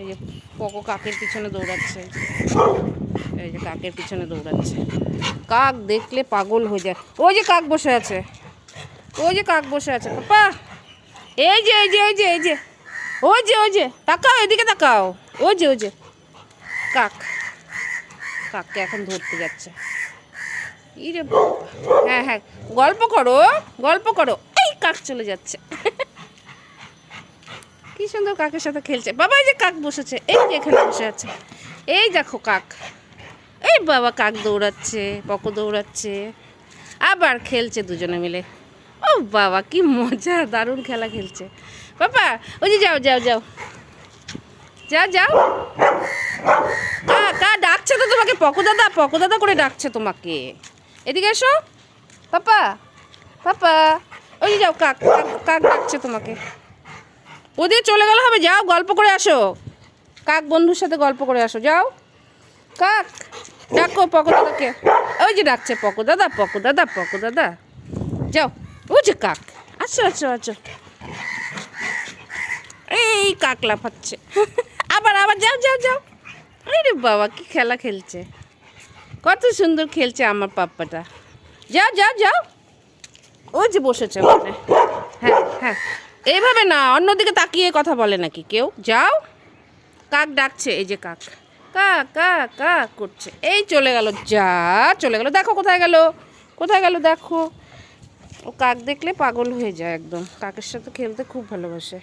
এই যে পকো কাকের পিছনে দৌড়াচ্ছে, এই যে কাকের পিছনে দৌড়াচ্ছে। কাক দেখলে পাগল হয়ে যায়। ওই যে কাক বসে আছে, ওই যে কাক বসে আছে পাপা, এই যে এই যে এই যে এই যে ওই যে ওই যে তাকাও, এদিকে তাকাও, ওই যে ওই যে কাক, কাককে এখন ধরতে যাচ্ছে। ইরে হ্যাঁ হ্যাঁ, গল্প করো গল্প করো। এই কাক চলে যাচ্ছে। কি সুন্দর কাকের সাথে খেলছে বাবা। এই যে কাক বসেছে, এই যে এখানে বসে আছে, এই দেখো কাক। এই বাবা কাক দৌড়াচ্ছে, পকো দৌড়াচ্ছে, আবার খেলছে দুজনে মিলে। ও বাবা কি মজা, দারুণ খেলা খেলছে বাবা। ওই যে যাও যাও যাও যাও যাও। কা কা ডাকছে তো তোমাকে, পকো দাদা করে ডাকছে তোমাকে। এদিকে এসো পাপা, পাপা। ওই যে যাও, কাক কাক কাক ডাকছে তোমাকে। ওদিকে চলে গেলে হবে, যাও গল্প করে আসো, কাক বন্ধুর সাথে গল্প করে আসো, যাও। কাক ডাকো পকো দাদাকে, ওই যে ডাকছে পকো দাদা, পকো দাদা, পকো দাদা। যাও, ওই যে কাক, আচ্ছা আচ্ছা আচ্ছা। এই কাক লাফাচ্ছে। আবার আবার যাও যাও যাও। আরে বাবা কি খেলা খেলছে, কত সুন্দর খেলছে আমার পাপ্পাটা। যাও যাও যাও, ওই যে বসেছে ওখানে। হ্যাঁ হ্যাঁ, এইভাবে না, অন্যদিকে তাকিয়ে কথা বলে নাকি কেউ? যাও, কাক ডাকছে, এই যে কাক, কাক কাক কাক করছে। এই চলে গেল, যা চলে গেল, দেখো কোথায় গেল, কোথায় গেল দেখো। ও কাক দেখলে পাগল হয়ে যায় একদম, কাকের সাথে খেলতে খুব ভালোবাসে।